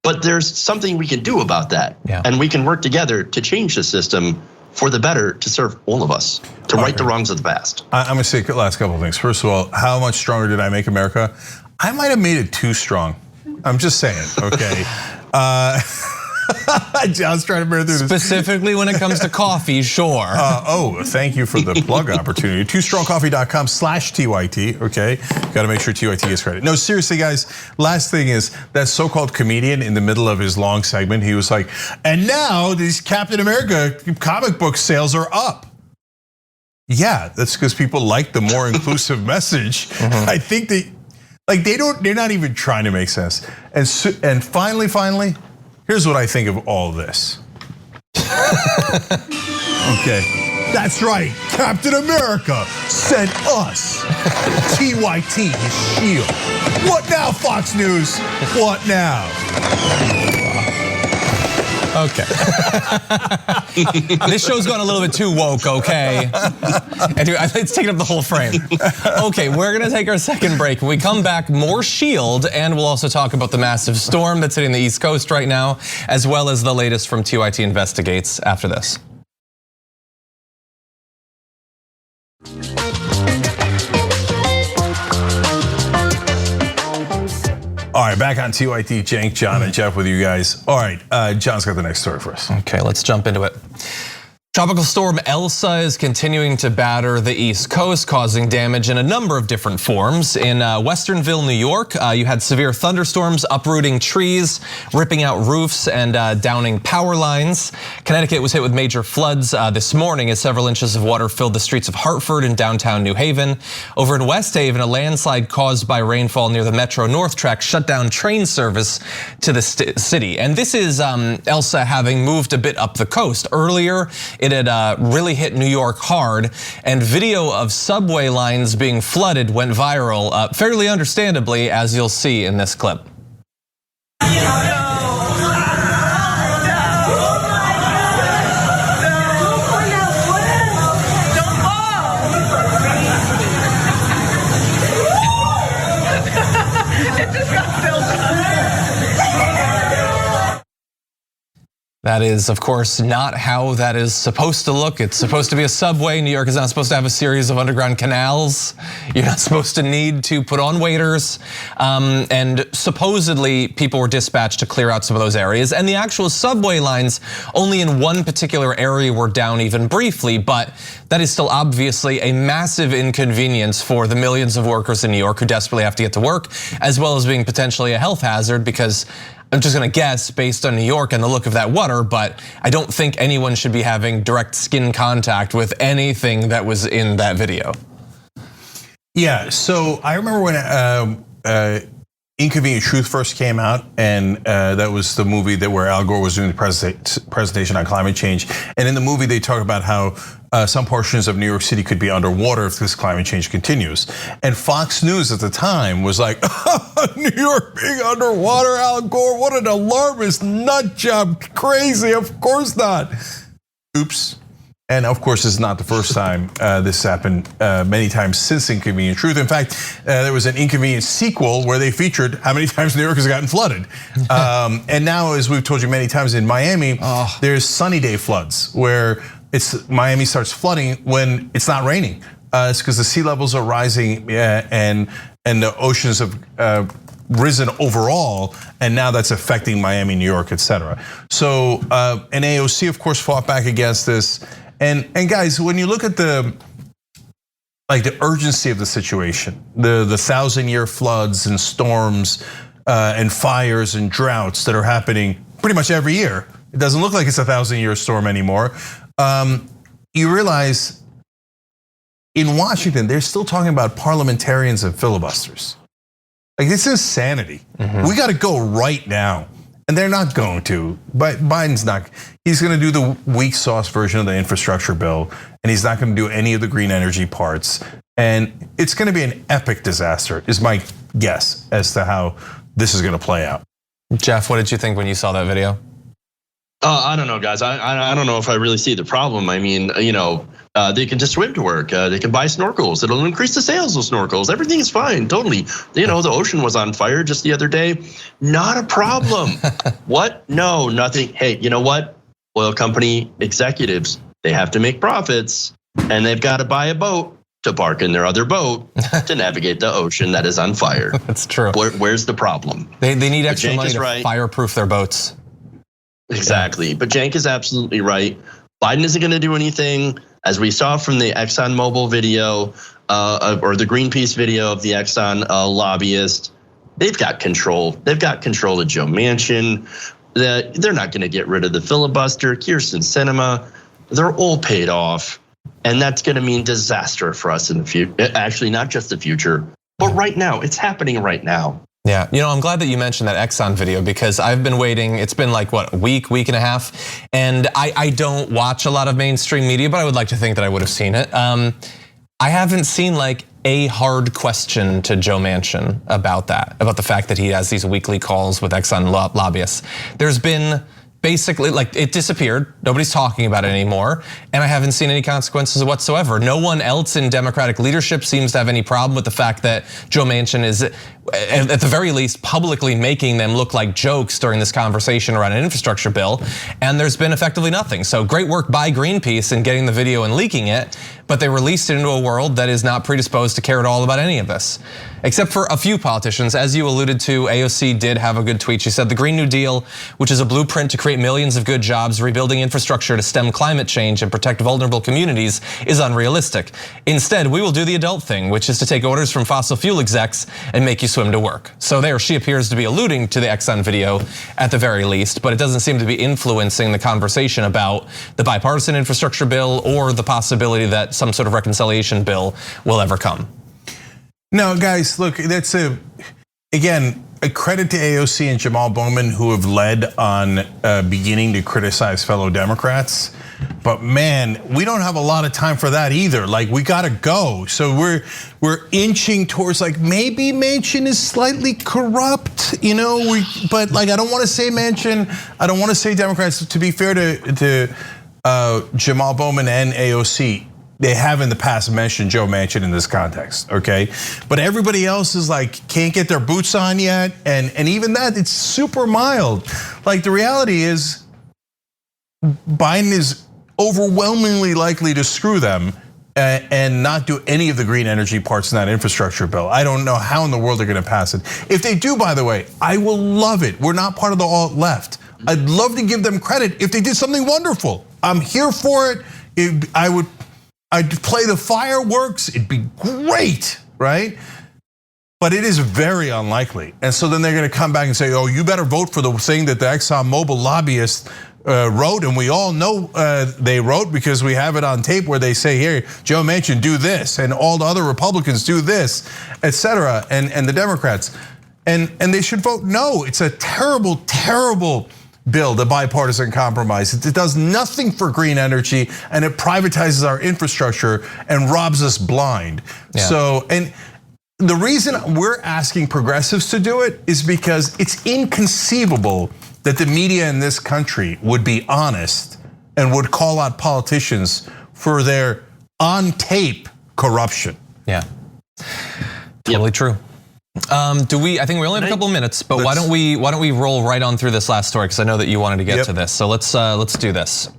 But there's something we can do about that. And we can work together to change the system for the better, to serve all of us, to right the wrongs of the past. I'm gonna say the last couple of things. First of all, how much stronger did I make America? I might have made it too strong. I'm just saying, okay? John's trying to bear through this. Specifically when it comes to coffee, sure. Thank you for the plug opportunity. TwoStrongCoffee.com/TYT, okay? Got to make sure TYT gets credit. No, seriously, guys, last thing is that so-called comedian in the middle of his long segment, he was like, and now these Captain America comic book sales are up. Yeah, that's because people like the more inclusive message. I think they're not even trying to make sense. And finally, here's what I think of all this. Okay, that's right. Captain America sent us TYT his shield. What now, Fox News? What now? Okay. This show's gone a little bit too woke, okay? It's taking up the whole frame. Okay, we're gonna take our second break. When we come back, more SHIELD, and we'll also talk about the massive storm that's hitting the East Coast right now, as well as the latest from TYT Investigates after this. All right, back on TYT, Cenk, John, and Jeff with you guys. All right, John's got the next story for us. Okay, let's jump into it. Tropical storm Elsa is continuing to batter the East Coast, causing damage in a number of different forms. In Westernville, New York, you had severe thunderstorms uprooting trees, ripping out roofs, and downing power lines. Connecticut was hit with major floods this morning as several inches of water filled the streets of Hartford and downtown New Haven. Over in West Haven, a landslide caused by rainfall near the Metro North track shut down train service to the city. And this is Elsa having moved a bit up the coast. Earlier, it had really hit New York hard, and video of subway lines being flooded went viral, fairly understandably, as you'll see in this clip. That is, of course, not how that is supposed to look. It's supposed to be a subway. New York is not supposed to have a series of underground canals. You're not supposed to need to put on waiters. And supposedly, people were dispatched to clear out some of those areas. And the actual subway lines, only in one particular area were down even briefly. But that is still obviously a massive inconvenience for the millions of workers in New York who desperately have to get to work, as well as being potentially a health hazard, because I'm just gonna guess based on New York and the look of that water, but I don't think anyone should be having direct skin contact with anything that was in that video. Yeah, so I remember when Inconvenient Truth first came out, and that was the movie where Al Gore was doing the presentation on climate change. And in the movie, they talk about how some portions of New York City could be underwater if this climate change continues. And Fox News at the time was like, New York being underwater, Al Gore, what an alarmist nut job, crazy, of course not. Oops. And of course, this is not the first time this happened. Many times since Inconvenient Truth. In fact, there was an Inconvenient sequel where they featured how many times New York has gotten flooded. And now, as we've told you many times in Miami, there's sunny day floods where Miami starts flooding when it's not raining. It's because the sea levels are rising and the oceans have risen overall, and now that's affecting Miami, New York, etc. So an AOC, of course, fought back against this. And guys, when you look at the urgency of the situation, the 1,000-year floods and storms and fires and droughts that are happening pretty much every year, it doesn't look like it's a 1,000-year storm anymore. You realize in Washington, they're still talking about parliamentarians and filibusters. Like, this is insanity. We got to go right now. And they're not going to, but Biden's not. He's going to do the weak sauce version of the infrastructure bill, and he's not going to do any of the green energy parts. And it's going to be an epic disaster, is my guess as to how this is going to play out. Jeff, what did you think when you saw that video? I don't know, guys. I don't know if I really see the problem. I mean, they can just swim to work. They can buy snorkels. It'll increase the sales of snorkels. Everything is fine, totally. The ocean was on fire just the other day. Not a problem. What? No, nothing. Hey, you know what? Oil company executives, they have to make profits, and they've got to buy a boat to park in their other boat to navigate the ocean that is on fire. That's true. Where's the problem? They need extra money to fireproof their boats. Exactly. But Cenk is absolutely right. Biden isn't going to do anything. As we saw from the ExxonMobil video or the Greenpeace video of the Exxon lobbyist, they've got control. They've got control of Joe Manchin. They're not going to get rid of the filibuster. Kyrsten Sinema, they're all paid off. And that's going to mean disaster for us in the future. Actually, not just the future, but right now. It's happening right now. Yeah, I'm glad that you mentioned that Exxon video because I've been waiting. It's been like, what, a week and a half? And I don't watch a lot of mainstream media, but I would like to think that I would have seen it. I haven't seen like a hard question to Joe Manchin about that, about the fact that he has these weekly calls with Exxon lobbyists. There's been basically, like, it disappeared. Nobody's talking about it anymore. And I haven't seen any consequences whatsoever. No one else in Democratic leadership seems to have any problem with the fact that Joe Manchin is, at the very least, publicly making them look like jokes during this conversation around an infrastructure bill. And there's been effectively nothing. So great work by Greenpeace in getting the video and leaking it, but they released it into a world that is not predisposed to care at all about any of this. Except for a few politicians. As you alluded to, AOC did have a good tweet. She said the Green New Deal, which is a blueprint to create millions of good jobs, rebuilding infrastructure to stem climate change and protect vulnerable communities, is unrealistic. Instead, we will do the adult thing, which is to take orders from fossil fuel execs and make you swim to work. So there she appears to be alluding to the Exxon video at the very least, but it doesn't seem to be influencing the conversation about the bipartisan infrastructure bill or the possibility that some sort of reconciliation bill will ever come. No, guys, look, that's again, a credit to AOC and Jamal Bowman who have led on beginning to criticize fellow Democrats. But man, we don't have a lot of time for that either. Like, we gotta go. So we're inching towards like maybe Manchin is slightly corrupt, but like I don't want to say Manchin, I don't want to say Democrats. To be fair to Jamal Bowman and AOC, they have in the past mentioned Joe Manchin in this context, okay? But everybody else is like, can't get their boots on yet. And even that, it's super mild. Like the reality is, Biden is overwhelmingly likely to screw them and not do any of the green energy parts in that infrastructure bill. I don't know how in the world they're gonna pass it. If they do, by the way, I will love it. We're not part of the alt left. I'd love to give them credit if they did something wonderful. I'm here for it. I'd play the fireworks, it'd be great, right? But it is very unlikely. And so then they're gonna come back and say, oh, you better vote for the thing that the ExxonMobil lobbyist wrote, and we all know they wrote because we have it on tape where they say, here, Joe Manchin, do this, and all the other Republicans do this, etc., and the Democrats. And they should vote no. It's a terrible, terrible bill, the bipartisan compromise. It does nothing for green energy and it privatizes our infrastructure and robs us blind. Yeah. So, and the reason we're asking progressives to do it is because it's inconceivable that the media in this country would be honest and would call out politicians for their on tape corruption. Yeah, totally true. I think we only have a couple of minutes, but why don't we roll right on through this last story because I know that you wanted to get to this. So let's do this.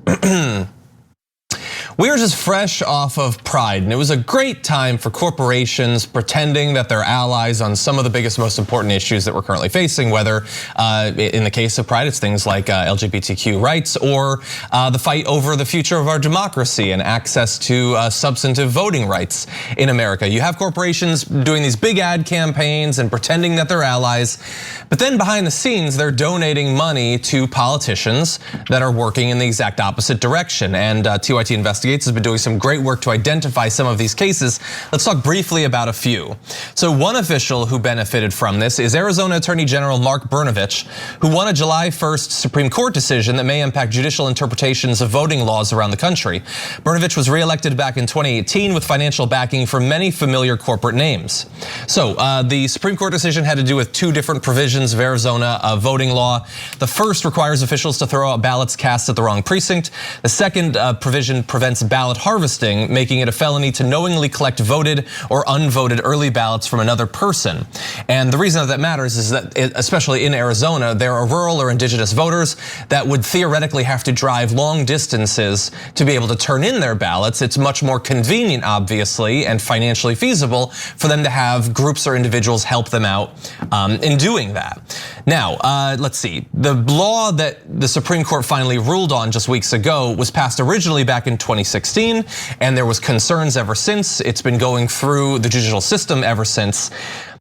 We were just fresh off of Pride, and it was a great time for corporations pretending that they're allies on some of the biggest, most important issues that we're currently facing, whether in the case of Pride, it's things like LGBTQ rights or the fight over the future of our democracy and access to substantive voting rights in America. You have corporations doing these big ad campaigns and pretending that they're allies, but then behind the scenes, they're donating money to politicians that are working in the exact opposite direction. And TYT Investigates has been doing some great work to identify some of these cases. Let's talk briefly about a few. So one official who benefited from this is Arizona Attorney General Mark Brnovich, who won a July 1st Supreme Court decision that may impact judicial interpretations of voting laws around the country. Brnovich was reelected back in 2018 with financial backing from many familiar corporate names. So the Supreme Court decision had to do with two different provisions of Arizona voting law. The first requires officials to throw out ballots cast at the wrong precinct. The second provision prevents against ballot harvesting, making it a felony to knowingly collect voted or unvoted early ballots from another person. And the reason that matters is that, especially in Arizona, there are rural or indigenous voters that would theoretically have to drive long distances to be able to turn in their ballots. It's much more convenient, obviously, and financially feasible for them to have groups or individuals help them out in doing that. Now, let's see. The law that the Supreme Court finally ruled on just weeks ago was passed originally back in 2016, and there was concerns ever since. It's been going through the judicial system ever since.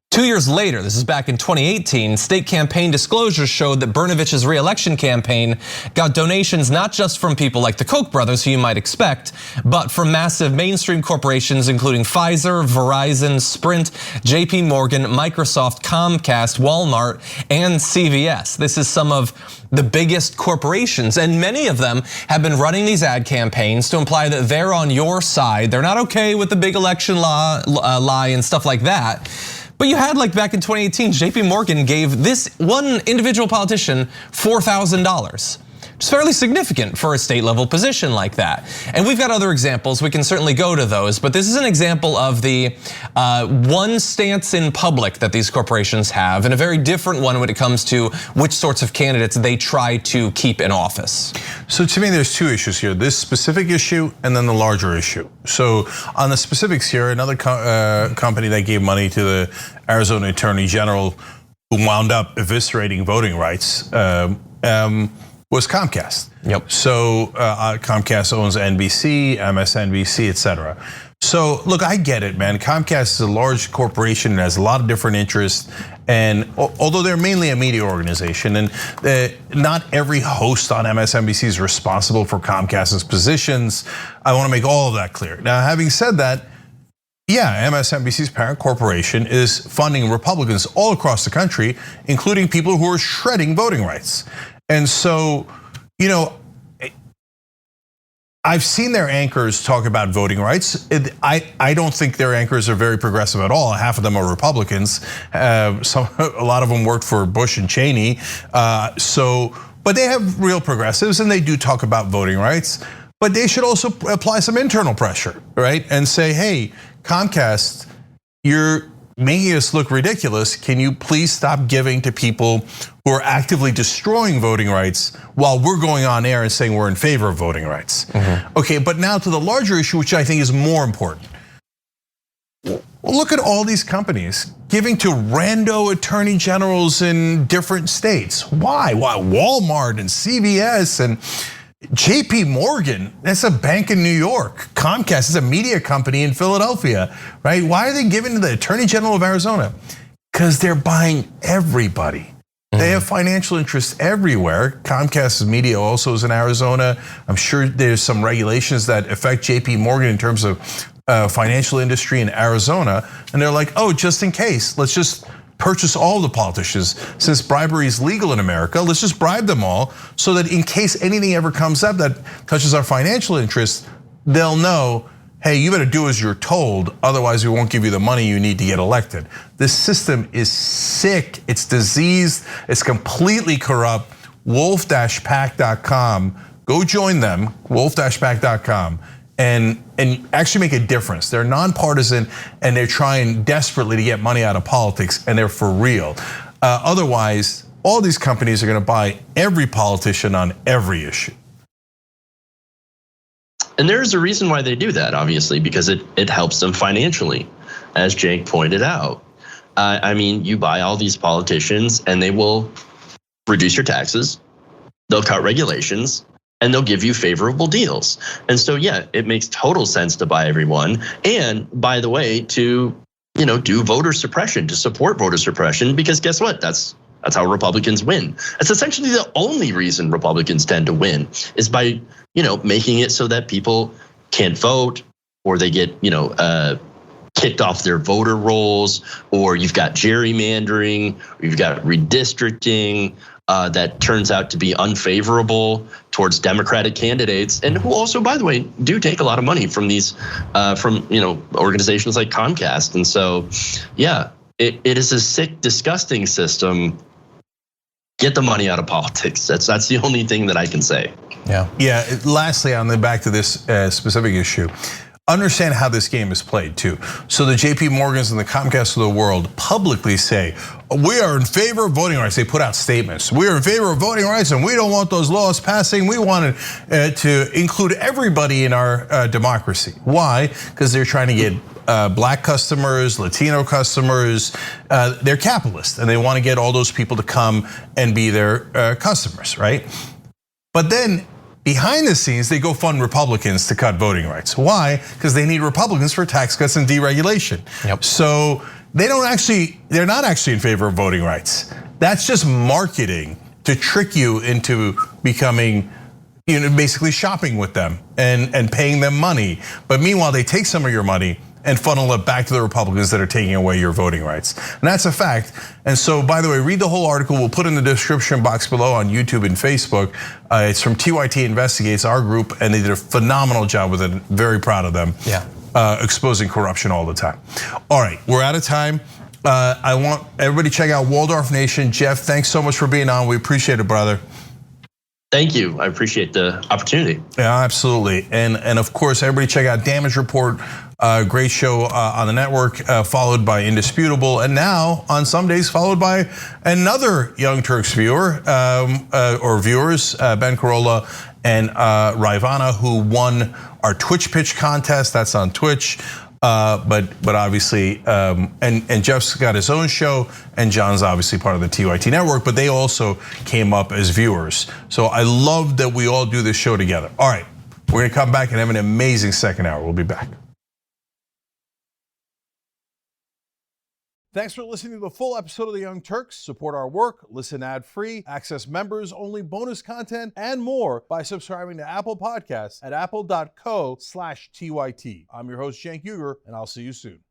2 years later, this is back in 2018, state campaign disclosures showed that Brnovich's re-election campaign got donations not just from people like the Koch brothers, who you might expect, but from massive mainstream corporations including Pfizer, Verizon, Sprint, JP Morgan, Microsoft, Comcast, Walmart, and CVS. This is some of the biggest corporations, and many of them have been running these ad campaigns to imply that they're on your side. They're not okay with the big election lie and stuff like that. But you had, like back in 2018, JP Morgan gave this one individual politician $4,000. It's fairly significant for a state level position like that. And we've got other examples, we can certainly go to those, but this is an example of the one stance in public that these corporations have, and a very different one when it comes to which sorts of candidates they try to keep in office. So to me, there's two issues here, this specific issue and then the larger issue. So on the specifics here, another company that gave money to the Arizona Attorney General who wound up eviscerating voting rights was Comcast. Yep. So Comcast owns NBC, MSNBC, etc. So look, I get it, man. Comcast is a large corporation and has a lot of different interests. And although they're mainly a media organization, and not every host on MSNBC is responsible for Comcast's positions, I want to make all of that clear. Now, having said that, yeah, MSNBC's parent corporation is funding Republicans all across the country, including people who are shredding voting rights. And so, you know, I've seen their anchors talk about voting rights. I don't think their anchors are very progressive at all. Half of them are Republicans. A lot of them worked for Bush and Cheney. But they have real progressives, and they do talk about voting rights. But they should also apply some internal pressure, right? And say, hey, Comcast, you're making us look ridiculous. Can you please stop giving to people who are actively destroying voting rights while we're going on air and saying we're in favor of voting rights? Mm-hmm. Okay, but now to the larger issue, which I think is more important. Well, look at all these companies giving to rando attorney generals in different states. Why? Walmart and CVS and JP Morgan, that's a bank in New York. Comcast is a media company in Philadelphia, right? Why are they giving to the Attorney General of Arizona? Because they're buying everybody. They have financial interests everywhere. Comcast's media also is in Arizona. I'm sure there's some regulations that affect JP Morgan in terms of financial industry in Arizona. And they're like, oh, just in case, let's just purchase all the politicians. Since bribery is legal in America, let's just bribe them all so that in case anything ever comes up that touches our financial interests, they'll know, hey, you better do as you're told, otherwise we won't give you the money you need to get elected. This system is sick, it's diseased, it's completely corrupt. Wolf-pack.com, go join them, wolf-pack.com. And actually make a difference. They're nonpartisan and they're trying desperately to get money out of politics, and they're for real. Otherwise, all these companies are gonna buy every politician on every issue. And there's a reason why they do that, obviously, because it helps them financially, as Jake pointed out. I mean, you buy all these politicians and they will reduce your taxes, they'll cut regulations, and they'll give you favorable deals. And so, yeah, it makes total sense to buy everyone. And by the way, to do voter suppression, to support voter suppression, because guess what? That's how Republicans win. It's essentially the only reason Republicans tend to win is by making it so that people can't vote, or they get kicked off their voter rolls, or you've got gerrymandering, or you've got redistricting. That turns out to be unfavorable towards Democratic candidates, and who also, by the way, do take a lot of money from these, from organizations like Comcast. And so, yeah, it is a sick, disgusting system. Get the money out of politics. That's the only thing that I can say. Yeah. Lastly, on the back to this specific issue, understand how this game is played too. So the JP Morgans and the Comcasts of the world publicly say, we are in favor of voting rights. They put out statements. We are in favor of voting rights and we don't want those laws passing. We want to include everybody in our democracy. Why? Because they're trying to get black customers, Latino customers. They're capitalists and they want to get all those people to come and be their customers, right? But then behind the scenes, they go fund Republicans to cut voting rights. Why? Because they need Republicans for tax cuts and deregulation. So they're not actually in favor of voting rights. That's just marketing to trick you into becoming, basically shopping with them and paying them money. But meanwhile, they take some of your money and funnel it back to the Republicans that are taking away your voting rights. And that's a fact. And so, by the way, read the whole article. We'll put in the description box below on YouTube and Facebook. It's from TYT Investigates, our group, and they did a phenomenal job with it. Very proud of them. Exposing corruption all the time. All right, we're out of time. I want everybody to check out Waldorf Nation. Jeff, thanks so much for being on. We appreciate it, brother. Thank you. I appreciate the opportunity. Yeah, absolutely. And of course, everybody check out Damage Report. Great show on the network, followed by Indisputable, and now on some days followed by another Young Turks viewer or viewers, Ben Carolla and Raivana, who won our Twitch pitch contest. That's on Twitch. But obviously, and Jeff's got his own show, and John's obviously part of the TYT network, but they also came up as viewers. So I love that we all do this show together. All right, we're gonna come back and have an amazing second hour. We'll be back. Thanks for listening to the full episode of The Young Turks. Support our work, listen ad-free, access members-only bonus content, and more by subscribing to Apple Podcasts at apple.co/TYT. I'm your host, Cenk Uygur, and I'll see you soon.